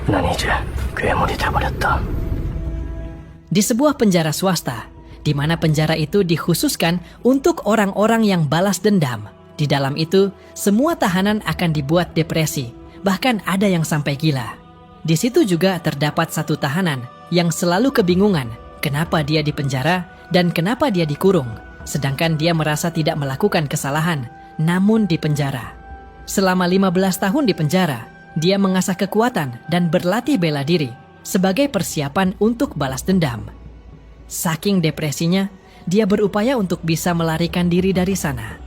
난 이제 괴물이 돼버렸다. Di sebuah penjara swasta, di mana penjara itu dikhususkan untuk orang-orang yang balas dendam. Di dalam itu, semua tahanan akan dibuat depresi, bahkan ada yang sampai gila. Di situ juga terdapat satu tahanan yang selalu kebingungan kenapa dia di penjara dan kenapa dia dikurung, sedangkan dia merasa tidak melakukan kesalahan, namun di penjara. Selama 15 tahun di penjara, dia mengasah kekuatan dan berlatih bela diri sebagai persiapan untuk balas dendam. Saking depresinya, dia berupaya untuk bisa melarikan diri dari sana.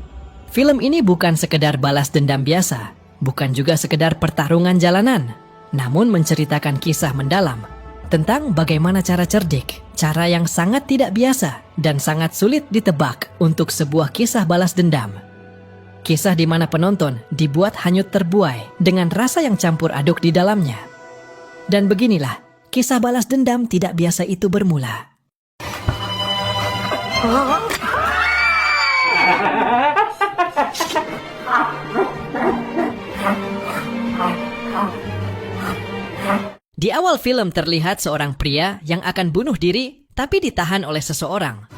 Film ini bukan sekedar balas dendam biasa, bukan juga sekedar pertarungan jalanan, namun menceritakan kisah mendalam tentang bagaimana cara cerdik, cara yang sangat tidak biasa dan sangat sulit ditebak untuk sebuah kisah balas dendam. Kisah di mana penonton dibuat hanyut terbuai dengan rasa yang campur aduk di dalamnya. Dan beginilah, kisah balas dendam tidak biasa itu bermula. Di awal film terlihat seorang pria yang akan bunuh diri tapi ditahan oleh seseorang.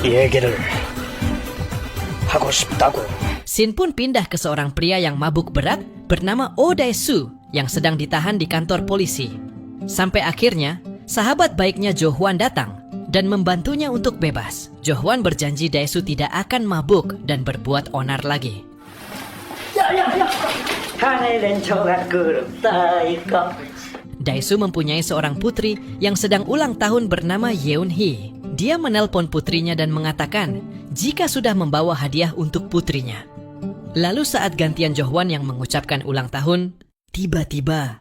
얘기를 하고 싶다고. Scene pun pindah ke seorang pria yang mabuk berat bernama Oh Dae-soo yang sedang ditahan di kantor polisi. Sampai akhirnya, sahabat baiknya Jo Hwan datang dan membantunya untuk bebas. Jo Hwan berjanji Dae-soo tidak akan mabuk dan berbuat onar lagi. Dae-soo mempunyai seorang putri yang sedang ulang tahun bernama Yeon-hee. Dia menelpon putrinya dan mengatakan jika sudah membawa hadiah untuk putrinya. Lalu saat gantian Jo Hwan yang mengucapkan ulang tahun, tiba-tiba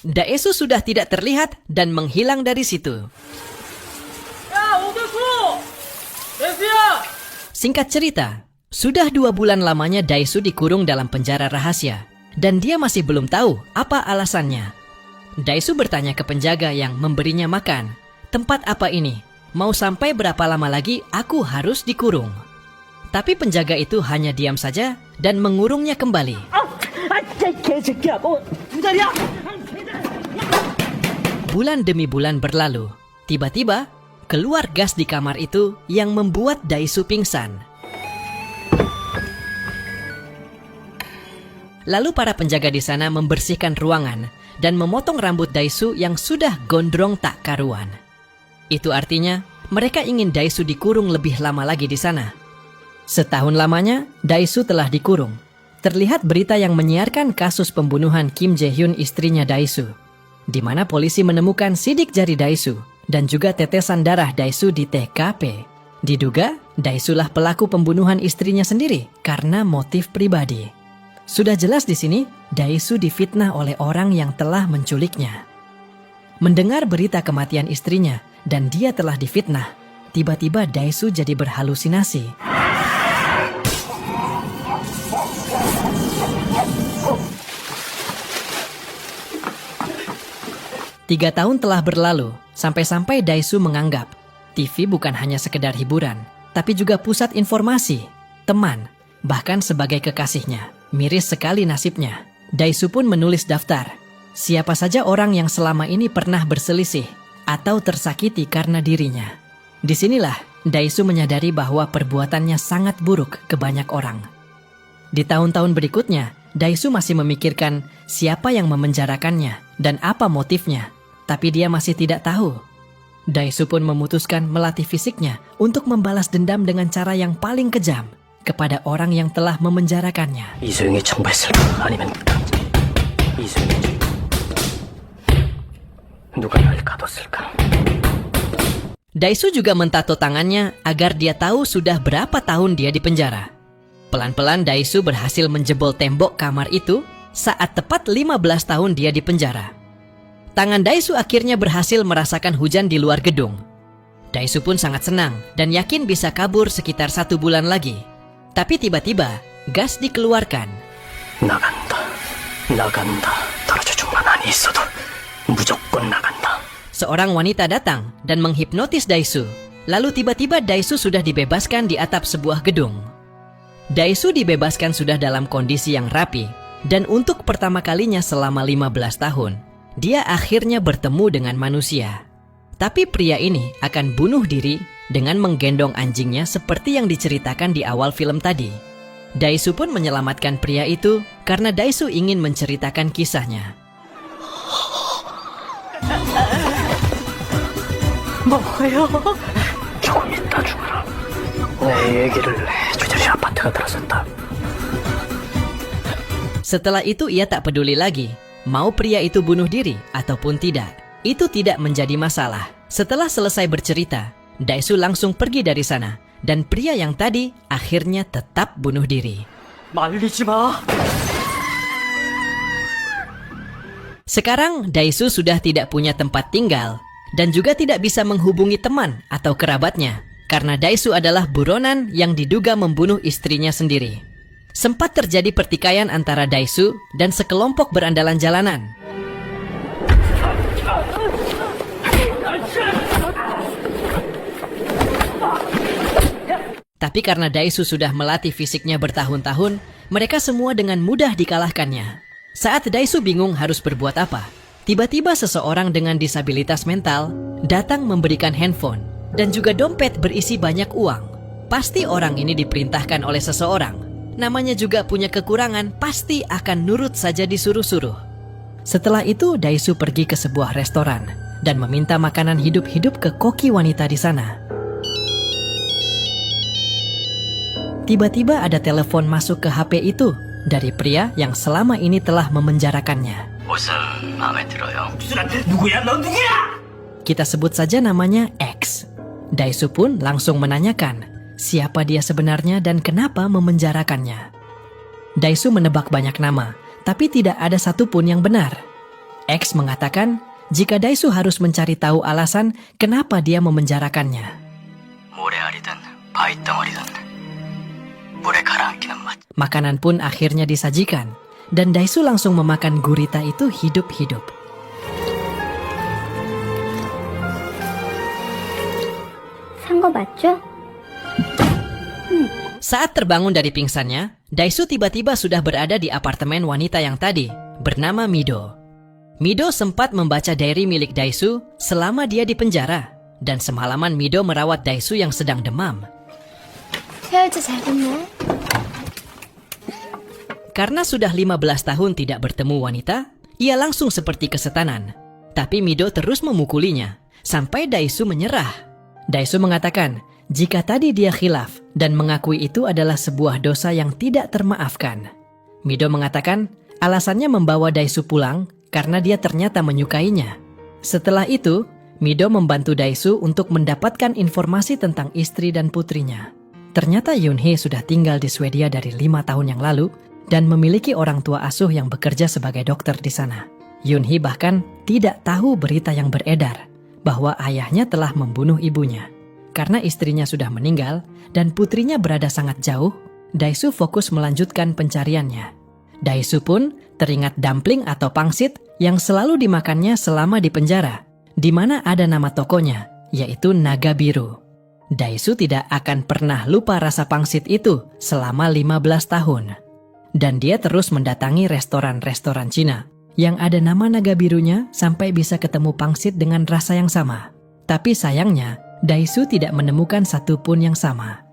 Dae-soo sudah tidak terlihat dan menghilang dari situ. Singkat cerita, sudah 2 bulan lamanya Dae-soo dikurung dalam penjara rahasia dan dia masih belum tahu apa alasannya. Dae-soo bertanya ke penjaga yang memberinya makan, "Tempat apa ini? Mau sampai berapa lama lagi aku harus dikurung?" Tapi penjaga itu hanya diam saja dan mengurungnya kembali. Bulan demi bulan berlalu. Tiba-tiba, keluar gas di kamar itu yang membuat Dae-soo pingsan. Lalu para penjaga di sana membersihkan ruangan dan memotong rambut Dae-soo yang sudah gondrong tak karuan. Itu artinya mereka ingin Dae-soo dikurung lebih lama lagi di sana. Setahun lamanya, Dae-soo telah dikurung. Terlihat berita yang menyiarkan kasus pembunuhan Kim Jae-hyun istrinya Dae-soo, di mana polisi menemukan sidik jari Dae-soo dan juga tetesan darah Dae-soo di TKP. Diduga, Dae-soo lah pelaku pembunuhan istrinya sendiri karena motif pribadi. Sudah jelas di sini, Dae-soo difitnah oleh orang yang telah menculiknya. Mendengar berita kematian istrinya dan dia telah difitnah, tiba-tiba Dae-soo jadi berhalusinasi. Tiga tahun telah berlalu, sampai-sampai Dae-soo menganggap TV bukan hanya sekedar hiburan, tapi juga pusat informasi, teman, bahkan sebagai kekasihnya. Miris sekali nasibnya. Dae-soo pun menulis daftar siapa saja orang yang selama ini pernah berselisih atau tersakiti karena dirinya. Disinilah Dae-soo menyadari bahwa perbuatannya sangat buruk ke banyak orang. Di tahun-tahun berikutnya, Dae-soo masih memikirkan siapa yang memenjarakannya dan apa motifnya, tapi dia masih tidak tahu. Dae-soo pun memutuskan melatih fisiknya untuk membalas dendam dengan cara yang paling kejam kepada orang yang telah memenjarakannya. 이소영이 청부했을까? 아니면 이소영이 누가 날 가뒀을까? Dae-soo juga mentato tangannya agar dia tahu sudah berapa tahun dia di penjara. Pelan-pelan Dae-soo berhasil menjebol tembok kamar itu saat tepat 15 tahun dia di penjara. Tangan Dae-soo akhirnya berhasil merasakan hujan di luar gedung. Dae-soo pun sangat senang dan yakin bisa kabur sekitar 1 bulan lagi. Tapi tiba-tiba, gas dikeluarkan. 나간다. 떨어져준만 아니 있어도 무조건 나간다. Seorang wanita datang dan menghipnotis Dae-soo. Lalu tiba-tiba Dae-soo sudah dibebaskan di atap sebuah gedung. Daisu dibebaskan sudah dalam kondisi yang rapi, dan untuk pertama kalinya selama 15 tahun, dia akhirnya bertemu dengan manusia. Tapi pria ini akan bunuh diri dengan menggendong anjingnya seperti yang diceritakan di awal film tadi. Daisu pun menyelamatkan pria itu karena Daisu ingin menceritakan kisahnya. 조금 있다 죽어라. 내 얘기를 해주자니 아파트가 들어섰다. Setelah itu ia tak peduli lagi, mau pria itu bunuh diri ataupun tidak. Itu tidak menjadi masalah. Setelah selesai bercerita, Daisu langsung pergi dari sana, dan pria yang tadi akhirnya tetap bunuh diri. 말리지 마. Sekarang Daisu sudah tidak punya tempat tinggal, dan juga tidak bisa menghubungi teman atau kerabatnya, karena Daisu adalah buronan yang diduga membunuh istrinya sendiri. Sempat terjadi pertikaian antara Daisu dan sekelompok berandalan jalanan. Tapi karena Daisu sudah melatih fisiknya bertahun-tahun, mereka semua dengan mudah dikalahkannya. Saat Daisu bingung harus berbuat apa, tiba-tiba seseorang dengan disabilitas mental datang memberikan handphone dan juga dompet berisi banyak uang. Pasti orang ini diperintahkan oleh seseorang. Namanya juga punya kekurangan, pasti akan nurut saja disuruh-suruh. Setelah itu Daisu pergi ke sebuah restoran dan meminta makanan hidup-hidup ke koki wanita di sana. Tiba-tiba ada telepon masuk ke HP itu dari pria yang selama ini telah memenjarakannya. 옷은 마음에 들어요. 누구야? 넌 누구야? Kita sebut saja namanya X. Daisu pun langsung menanyakan siapa dia sebenarnya dan kenapa memenjarakannya. Daisu menebak banyak nama, tapi tidak ada satupun yang benar. X mengatakan jika Daisu harus mencari tahu alasan kenapa dia memenjarakannya. 모래알이든 바위덩어리든 물에 가라앉기는 맛. Makanan pun akhirnya disajikan, dan Daisu langsung memakan gurita itu hidup-hidup. 산 거 맞죠? Saat terbangun dari pingsannya, Daisu tiba-tiba sudah berada di apartemen wanita yang tadi, bernama Mido. Mido sempat membaca diary milik Daisu selama dia di penjara, dan semalaman Mido merawat Daisu yang sedang demam. 헤어지 잘 됐네. Karena sudah 15 tahun tidak bertemu wanita, ia langsung seperti kesetanan. Tapi Mido terus memukulinya, sampai Daisu menyerah. Daisu mengatakan, jika tadi dia khilaf dan mengakui itu adalah sebuah dosa yang tidak termaafkan. Mido mengatakan, alasannya membawa Daisu pulang karena dia ternyata menyukainya. Setelah itu, Mido membantu Daisu untuk mendapatkan informasi tentang istri dan putrinya. Ternyata Yunhee sudah tinggal di Swedia dari 5 tahun yang lalu dan memiliki orang tua asuh yang bekerja sebagai dokter di sana. Yunhee bahkan tidak tahu berita yang beredar bahwa ayahnya telah membunuh ibunya. Karena istrinya sudah meninggal dan putrinya berada sangat jauh, Daisu fokus melanjutkan pencariannya. Daisu pun teringat dumpling atau pangsit yang selalu dimakannya selama di penjara, di mana ada nama tokonya, yaitu Naga Biru. Daisu tidak akan pernah lupa rasa pangsit itu selama 15 tahun. Dan dia terus mendatangi restoran-restoran Cina yang ada nama naga birunya sampai bisa ketemu pangsit dengan rasa yang sama. Tapi sayangnya, Daisu tidak menemukan satupun yang sama.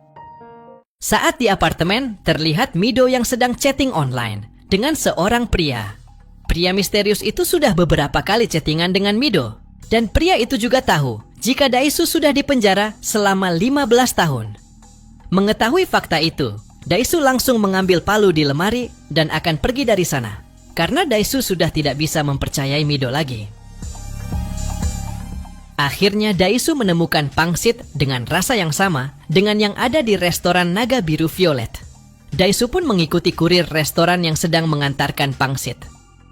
Saat di apartemen, terlihat Mido yang sedang chatting online dengan seorang pria. Pria misterius itu sudah beberapa kali chattingan dengan Mido. Dan pria itu juga tahu jika Daisu sudah dipenjara selama 15 tahun. Mengetahui fakta itu, Daisu langsung mengambil palu di lemari dan akan pergi dari sana. Karena Daisu sudah tidak bisa mempercayai Mido lagi. Akhirnya Daisu menemukan pangsit dengan rasa yang sama dengan yang ada di restoran Naga Biru Violet. Daisu pun mengikuti kurir restoran yang sedang mengantarkan pangsit.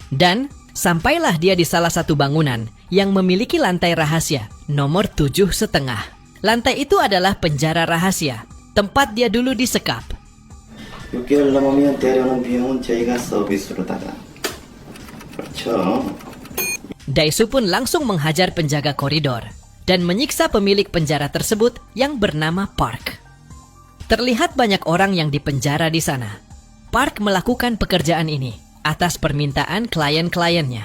Dan sampailah dia di salah satu bangunan yang memiliki lantai rahasia nomor 7,5. Lantai itu adalah penjara rahasia, tempat dia dulu disekap. 6개월 넘으면 데려오는 비용은 저희가 서비스로다가. 그렇죠. Daisu pun langsung menghajar penjaga koridor dan menyiksa pemilik penjara tersebut yang bernama Park. Terlihat banyak orang yang dipenjara di sana. Park melakukan pekerjaan ini atas permintaan klien-kliennya.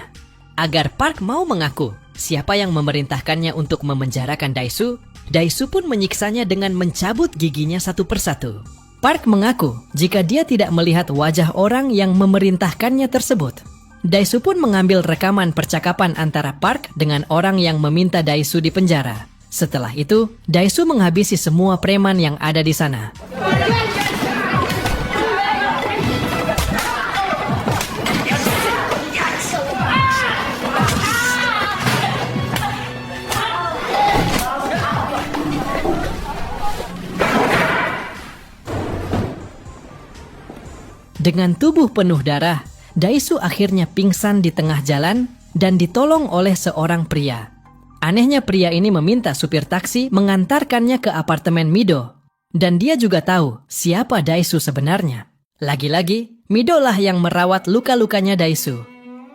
Agar Park mau mengaku siapa yang memerintahkannya untuk memenjarakan Dae-soo, Dae-soo pun menyiksanya dengan mencabut giginya satu persatu. Park mengaku jika dia tidak melihat wajah orang yang memerintahkannya tersebut. Dae-soo pun mengambil rekaman percakapan antara Park dengan orang yang meminta Dae-soo dipenjara. Setelah itu, Dae-soo menghabisi semua preman yang ada di sana. Dengan tubuh penuh darah, Dae-soo akhirnya pingsan di tengah jalan dan ditolong oleh seorang pria. Anehnya pria ini meminta supir taksi mengantarkannya ke apartemen Mido. Dan dia juga tahu siapa Dae-soo sebenarnya. Lagi-lagi, Mido lah yang merawat luka-lukanya Dae-soo.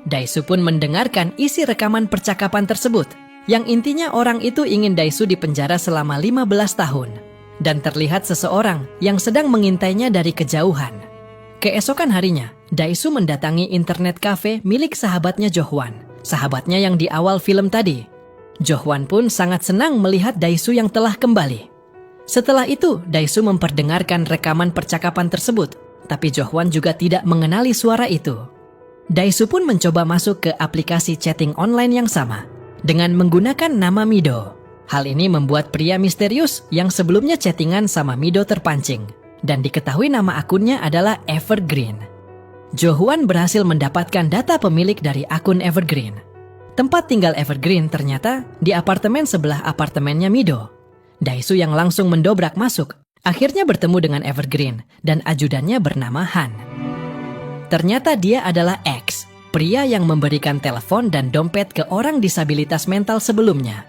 Dae-soo pun mendengarkan isi rekaman percakapan tersebut. Yang intinya orang itu ingin Dae-soo dipenjara selama 15 tahun. Dan terlihat seseorang yang sedang mengintainya dari kejauhan. Keesokan harinya, Dae-soo mendatangi internet cafe milik sahabatnya Jo-hwan, sahabatnya yang di awal film tadi. Jo-hwan pun sangat senang melihat Dae-soo yang telah kembali. Setelah itu, Dae-soo memperdengarkan rekaman percakapan tersebut, tapi Jo-hwan juga tidak mengenali suara itu. Dae-soo pun mencoba masuk ke aplikasi chatting online yang sama, dengan menggunakan nama Mido. Hal ini membuat pria misterius yang sebelumnya chattingan sama Mido terpancing. Dan diketahui nama akunnya adalah Evergreen. Jo-hwan berhasil mendapatkan data pemilik dari akun Evergreen. Tempat tinggal Evergreen ternyata di apartemen sebelah apartemennya Mido. Dae-soo yang langsung mendobrak masuk, akhirnya bertemu dengan Evergreen dan ajudannya bernama Han. Ternyata dia adalah X, pria yang memberikan telepon dan dompet ke orang disabilitas mental sebelumnya.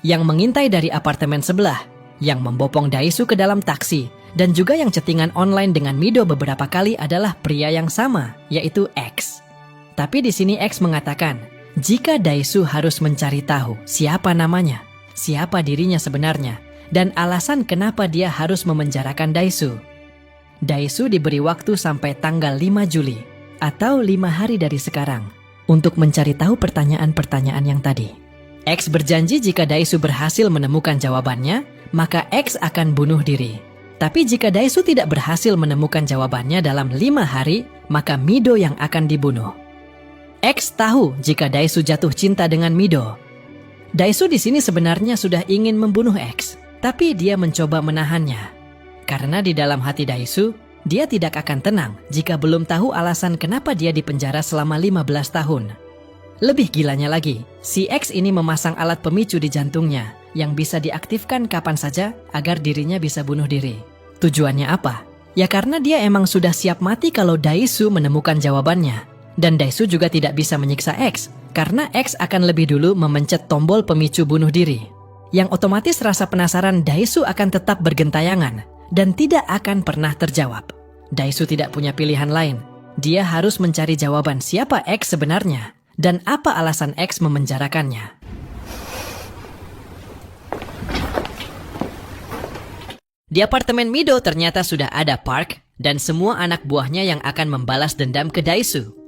Yang mengintai dari apartemen sebelah, yang membopong Dae-soo ke dalam taksi, dan juga yang chattingan online dengan Mido beberapa kali adalah pria yang sama, yaitu X. Tapi di sini X mengatakan, jika Dae-soo harus mencari tahu siapa namanya, siapa dirinya sebenarnya, dan alasan kenapa dia harus memenjarakan Dae-soo. Dae-soo diberi waktu sampai tanggal 5 Juli, atau 5 hari dari sekarang, untuk mencari tahu pertanyaan-pertanyaan yang tadi. X berjanji jika Dae-soo berhasil menemukan jawabannya, maka X akan bunuh diri. Tapi jika Dae-soo tidak berhasil menemukan jawabannya dalam 5 hari, maka Mido yang akan dibunuh. X tahu jika Dae-soo jatuh cinta dengan Mido. Dae-soo di sini sebenarnya sudah ingin membunuh X, tapi dia mencoba menahannya. Karena di dalam hati Dae-soo, dia tidak akan tenang jika belum tahu alasan kenapa dia dipenjara selama 15 tahun. Lebih gilanya lagi, si X ini memasang alat pemicu di jantungnya yang bisa diaktifkan kapan saja agar dirinya bisa bunuh diri. Tujuannya apa? Ya karena dia emang sudah siap mati kalau Dae-soo menemukan jawabannya. Dan Dae-soo juga tidak bisa menyiksa X, karena X akan lebih dulu memencet tombol pemicu bunuh diri. Yang otomatis rasa penasaran Dae-soo akan tetap bergentayangan, dan tidak akan pernah terjawab. Dae-soo tidak punya pilihan lain. Dia harus mencari jawaban siapa X sebenarnya, dan apa alasan X memenjarakannya. Di apartemen Mido ternyata sudah ada Park dan semua anak buahnya yang akan membalas dendam ke Dae-soo.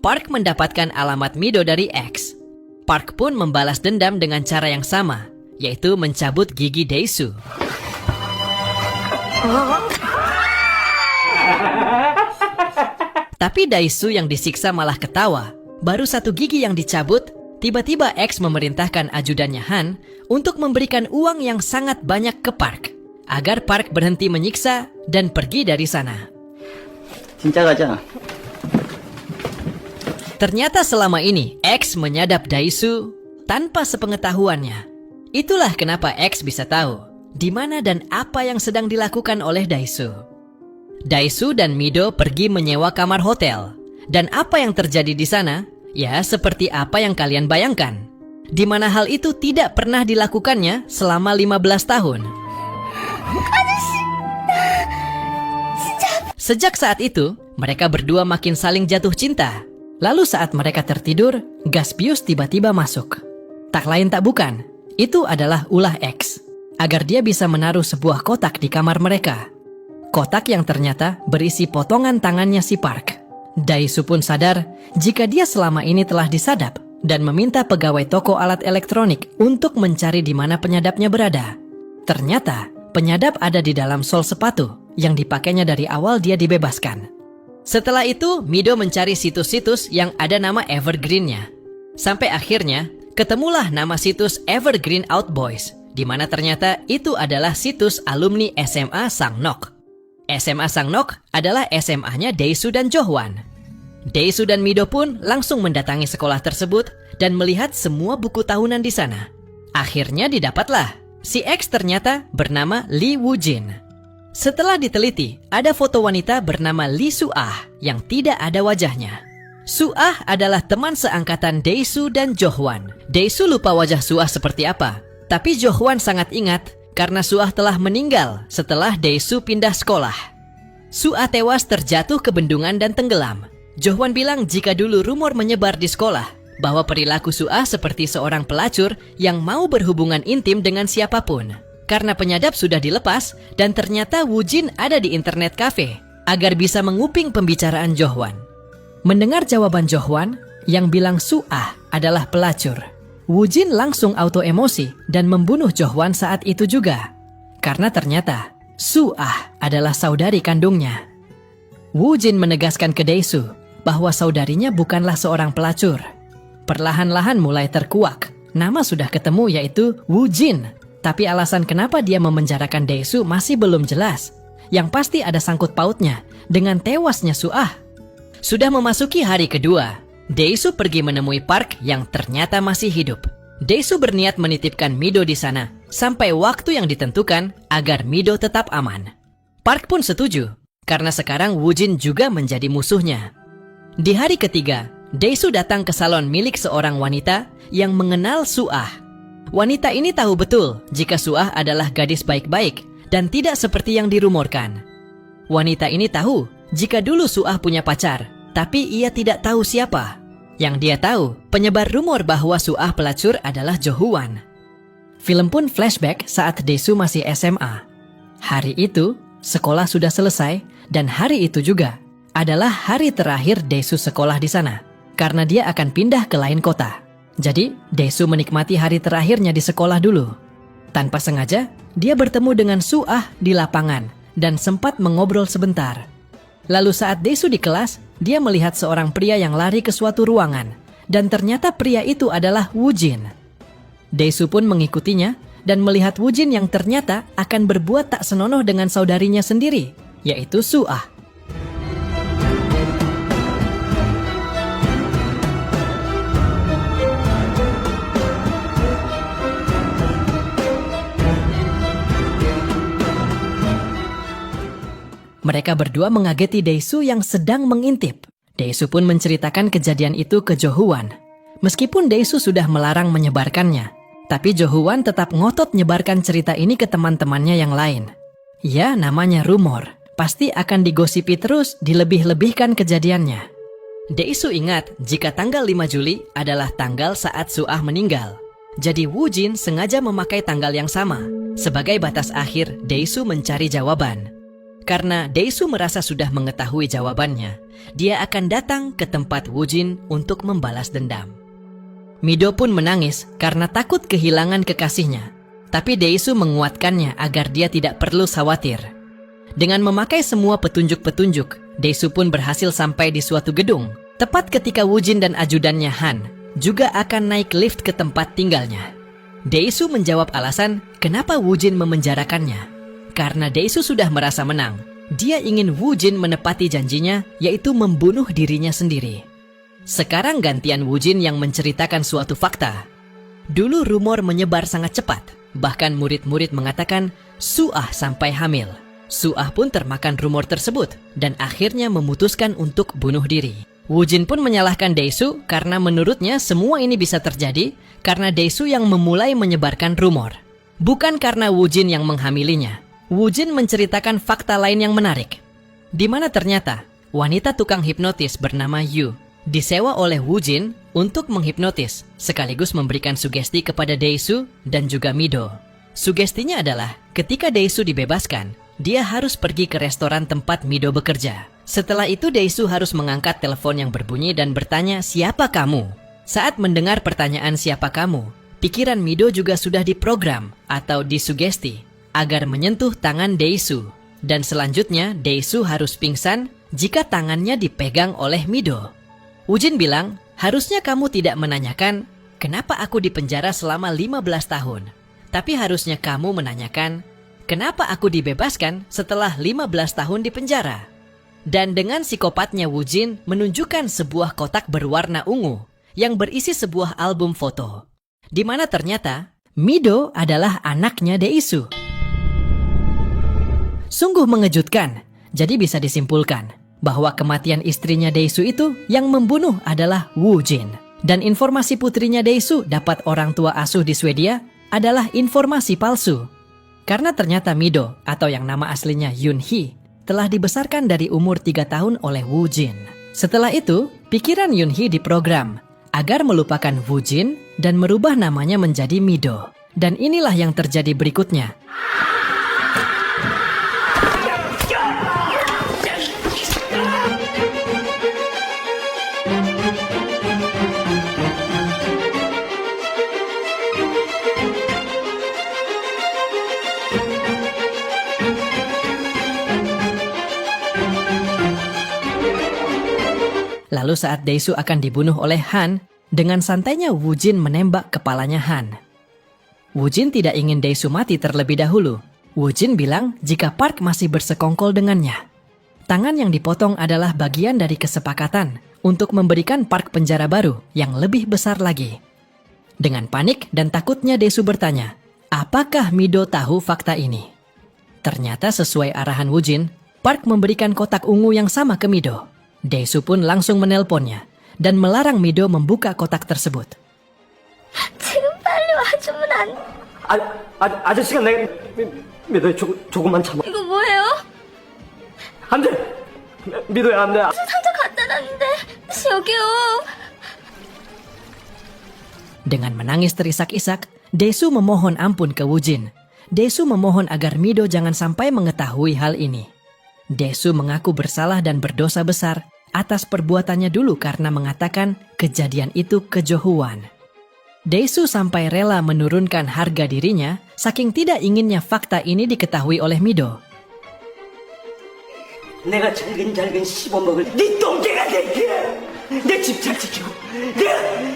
Park mendapatkan alamat Mido dari X. Park pun membalas dendam dengan cara yang sama, yaitu mencabut gigi Dae-soo. Tapi Dae-soo yang disiksa malah ketawa. Baru satu gigi yang dicabut, tiba-tiba X memerintahkan ajudannya Han untuk memberikan uang yang sangat banyak ke Park, agar Park berhenti menyiksa dan pergi dari sana. 진짜 가자. Ternyata selama ini X menyadap Dae-soo tanpa sepengetahuannya. Itulah kenapa X bisa tahu di mana dan apa yang sedang dilakukan oleh Dae-soo. Dae-soo dan Mido pergi menyewa kamar hotel. Dan apa yang terjadi di sana, ya seperti apa yang kalian bayangkan. Di mana hal itu tidak pernah dilakukannya selama 15 tahun. Sejak saat itu, mereka berdua makin saling jatuh cinta. Lalu saat mereka tertidur, gas bius tiba-tiba masuk. Tak lain tak bukan, itu adalah ulah X. Agar dia bisa menaruh sebuah kotak di kamar mereka. Kotak yang ternyata berisi potongan tangannya si Park. Dae-soo pun sadar jika dia selama ini telah disadap dan meminta pegawai toko alat elektronik untuk mencari di mana penyadapnya berada. Ternyata penyadap ada di dalam sol sepatu yang dipakainya dari awal dia dibebaskan. Setelah itu, Mido mencari situs-situs yang ada nama Evergreen-nya. Sampai akhirnya, ketemulah nama situs Evergreen Out Boys, di mana ternyata itu adalah situs alumni SMA Sangnok. SMA Sangnok adalah SMA-nya Dae-soo dan Jo-hwan. Dae-soo dan Mido pun langsung mendatangi sekolah tersebut dan melihat semua buku tahunan di sana. Akhirnya didapatlah. Si X ternyata bernama Lee Woo-jin. Setelah diteliti, ada foto wanita bernama Lee Soo-ah yang tidak ada wajahnya. Soo-ah adalah teman seangkatan Dae-soo dan Jo-hwan. Dae-soo lupa wajah Soo-ah seperti apa, tapi Jo-hwan sangat ingat karena Soo-ah telah meninggal setelah Dae-soo pindah sekolah. Soo-ah tewas terjatuh ke bendungan dan tenggelam. Jo-hwan bilang jika dulu rumor menyebar di sekolah bahwa perilaku Soo-ah seperti seorang pelacur yang mau berhubungan intim dengan siapapun. Karena penyadap sudah dilepas dan ternyata Woo-jin ada di internet cafe agar bisa menguping pembicaraan Jo-hwan. Mendengar jawaban Jo-hwan yang bilang Soo-ah adalah pelacur, Woo-jin langsung auto emosi dan membunuh Jo-hwan saat itu juga. Karena ternyata Soo-ah adalah saudari kandungnya. Woo-jin menegaskan ke Dae-soo bahwa saudarinya bukanlah seorang pelacur. Perlahan-lahan mulai terkuak. Nama sudah ketemu yaitu Woo-jin. Tapi alasan kenapa dia memenjarakan Dae-soo masih belum jelas. Yang pasti ada sangkut pautnya dengan tewasnya Soo-ah. Sudah memasuki hari kedua, Dae-soo pergi menemui Park yang ternyata masih hidup. Dae-soo berniat menitipkan Mido di sana sampai waktu yang ditentukan agar Mido tetap aman. Park pun setuju karena sekarang Woo-jin juga menjadi musuhnya. Di hari ketiga, Dae-soo datang ke salon milik seorang wanita yang mengenal Soo-ah. Wanita ini tahu betul jika Soo-ah adalah gadis baik-baik dan tidak seperti yang dirumorkan. Wanita ini tahu jika dulu Soo-ah punya pacar, tapi ia tidak tahu siapa. Yang dia tahu, penyebar rumor bahwa Soo-ah pelacur adalah Jo-hwan. Film pun flashback saat Dae-soo masih SMA. Hari itu, sekolah sudah selesai dan hari itu juga adalah hari terakhir Dae-soo sekolah di sana karena dia akan pindah ke lain kota. Jadi, Dae-soo menikmati hari terakhirnya di sekolah dulu. Tanpa sengaja, dia bertemu dengan Soo-ah di lapangan dan sempat mengobrol sebentar. Lalu saat Dae-soo di kelas, dia melihat seorang pria yang lari ke suatu ruangan dan ternyata pria itu adalah Woo-jin. Dae-soo pun mengikutinya dan melihat Woo-jin yang ternyata akan berbuat tak senonoh dengan saudarinya sendiri, yaitu Soo-ah. Mereka berdua mengageti Dae-soo yang sedang mengintip. Dae-soo pun menceritakan kejadian itu ke Jo-hwan. Meskipun Dae-soo sudah melarang menyebarkannya, tapi Jo-hwan tetap ngotot nyebarkan cerita ini ke teman-temannya yang lain. Ya, namanya rumor. Pasti akan digosipi terus, dilebih-lebihkan kejadiannya. Dae-soo ingat jika tanggal 5 Juli adalah tanggal saat Soo-ah meninggal. Jadi Woo-jin sengaja memakai tanggal yang sama. Sebagai batas akhir, Dae-soo mencari jawaban. Karena Dae-soo merasa sudah mengetahui jawabannya, dia akan datang ke tempat Woo-jin untuk membalas dendam. Mido pun menangis karena takut kehilangan kekasihnya. Tapi Dae-soo menguatkannya agar dia tidak perlu khawatir. Dengan memakai semua petunjuk-petunjuk, Dae-soo pun berhasil sampai di suatu gedung. Tepat ketika Woo-jin dan ajudannya Han juga akan naik lift ke tempat tinggalnya. Dae-soo menjawab alasan kenapa Woo-jin memenjarakannya. Karena Dae-soo sudah merasa menang, dia ingin Woo-jin menepati janjinya, yaitu membunuh dirinya sendiri. Sekarang gantian Woo-jin yang menceritakan suatu fakta. Dulu rumor menyebar sangat cepat, bahkan murid-murid mengatakan Soo-ah sampai hamil. Soo-ah pun termakan rumor tersebut, dan akhirnya memutuskan untuk bunuh diri. Woo-jin pun menyalahkan Dae-soo karena menurutnya semua ini bisa terjadi karena Dae-soo yang memulai menyebarkan rumor. Bukan karena Woo-jin yang menghamilinya. Woo-jin menceritakan fakta lain yang menarik, di mana ternyata wanita tukang hipnotis bernama Yu disewa oleh Woo-jin untuk menghipnotis sekaligus memberikan sugesti kepada Dae-soo dan juga Mido. Sugestinya adalah ketika Dae-soo dibebaskan, dia harus pergi ke restoran tempat Mido bekerja. Setelah itu Daesu harus mengangkat telepon yang berbunyi dan bertanya, "Siapa kamu?" Saat mendengar pertanyaan "siapa kamu?", pikiran Mido juga sudah diprogram atau disugesti agar menyentuh tangan Daesu. Dan selanjutnya Daesu harus pingsan jika tangannya dipegang oleh Mido. Woojin bilang, "Harusnya kamu tidak menanyakan kenapa aku dipenjara selama 15 tahun. Tapi harusnya kamu menanyakan kenapa aku dibebaskan setelah 15 tahun di penjara." Dan dengan psikopatnya Woojin menunjukkan sebuah kotak berwarna ungu yang berisi sebuah album foto, di mana ternyata Mido adalah anaknya Daesu. Sungguh mengejutkan, jadi bisa disimpulkan bahwa kematian istrinya Daesu itu yang membunuh adalah Woojin. Dan informasi putrinya Daesu dapat orang tua asuh di Swedia adalah informasi palsu. Karena ternyata Mido atau yang nama aslinya Yoon-hee telah dibesarkan dari umur 3 tahun oleh Woojin. Setelah itu, pikiran Yoon-hee diprogram agar melupakan Woojin dan merubah namanya menjadi Mido. Dan inilah yang terjadi berikutnya. Lalu saat Daesu akan dibunuh oleh Han, dengan santainya Woojin menembak kepalanya Han. Woojin tidak ingin Daesu mati terlebih dahulu. Woojin bilang jika Park masih bersekongkol dengannya. Tangan yang dipotong adalah bagian dari kesepakatan untuk memberikan Park penjara baru yang lebih besar lagi. Dengan panik dan takutnya Daesu bertanya, apakah Mido tahu fakta ini? Ternyata sesuai arahan Woojin, Park memberikan kotak ungu yang sama ke Mido. Daesu pun langsung menelponnya dan melarang Mido membuka kotak tersebut. 지금 빨리 와주면 안 돼. 아저씨가 내 미도야 조금만 참아. 이거 뭐예요? 안 돼. 미도야 안 돼. 상자 갖다 놨는데 여기요. Dengan menangis terisak-isak, Daesu memohon ampun ke Woojin. Daesu memohon agar Mido jangan sampai mengetahui hal ini. Daesu mengaku bersalah dan berdosa besar atas perbuatannya dulu karena mengatakan kejadian itu kejohuan. Daesu sampai rela menurunkan harga dirinya saking tidak inginnya fakta ini diketahui oleh Mido. 내가 잘근잘근 씹어먹을 네 똥개가 새끼야. 내 집 잘 지키고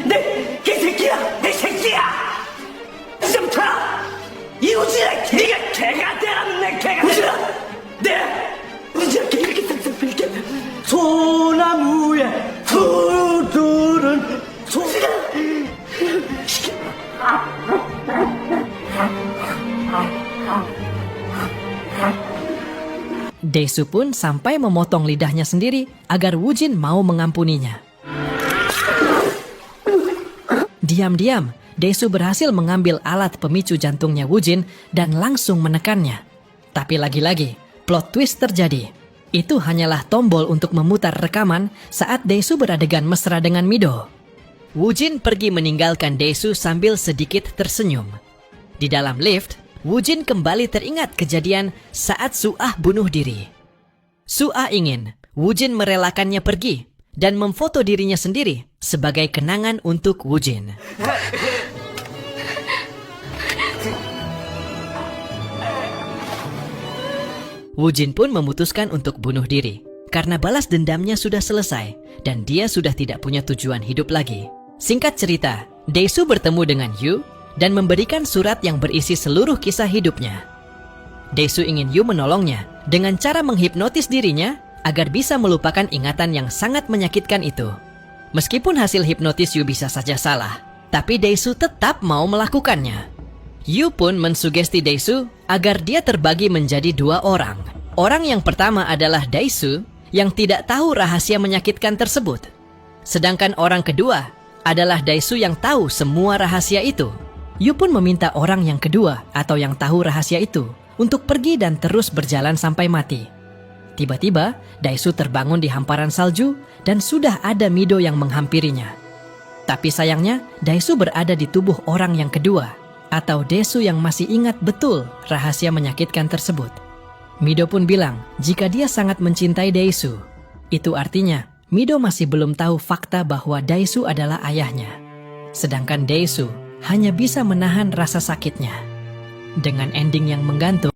내 개새끼야. 내 새끼야. 이제부터 이웃이라 네가 개가 되라면 내 개가 우지라. 우지라 개 이렇게 싹싹 빌게 소나무에 푸르른 소리가 Daesu pun sampai memotong lidahnya sendiri agar Woojin mau mengampuninya. Diam-diam, Daesu berhasil mengambil alat pemicu jantungnya Woojin dan langsung menekannya. Tapi lagi-lagi, plot twist terjadi. Itu hanyalah tombol untuk memutar rekaman saat Daesu beradegan mesra dengan Mido. Woojin pergi meninggalkan Daesu sambil sedikit tersenyum. Di dalam lift, Woojin kembali teringat kejadian saat Suah bunuh diri. Suah ingin Woojin merelakannya pergi dan memfoto dirinya sendiri sebagai kenangan untuk Woojin. Woojin pun memutuskan untuk bunuh diri karena balas dendamnya sudah selesai dan dia sudah tidak punya tujuan hidup lagi. Singkat cerita, Daesu bertemu dengan Yu dan memberikan surat yang berisi seluruh kisah hidupnya. Daesu ingin Yu menolongnya dengan cara menghipnotis dirinya agar bisa melupakan ingatan yang sangat menyakitkan itu. Meskipun hasil hipnotis Yu bisa saja salah, tapi Daesu tetap mau melakukannya. Yu pun mensugesti Daesu agar dia terbagi menjadi 2 orang. Orang yang pertama adalah Daesu yang tidak tahu rahasia menyakitkan tersebut. Sedangkan orang kedua adalah Daesu yang tahu semua rahasia itu. Yu pun meminta orang yang kedua atau yang tahu rahasia itu untuk pergi dan terus berjalan sampai mati. Tiba-tiba, Daesu terbangun di hamparan salju dan sudah ada Mido yang menghampirinya. Tapi sayangnya, Daesu berada di tubuh orang yang kedua atau Daesu yang masih ingat betul rahasia menyakitkan tersebut. Mido pun bilang jika dia sangat mencintai Daesu. Itu artinya Mido masih belum tahu fakta bahwa Daesu adalah ayahnya. Sedangkan Daesu hanya bisa menahan rasa sakitnya. Dengan ending yang menggantung,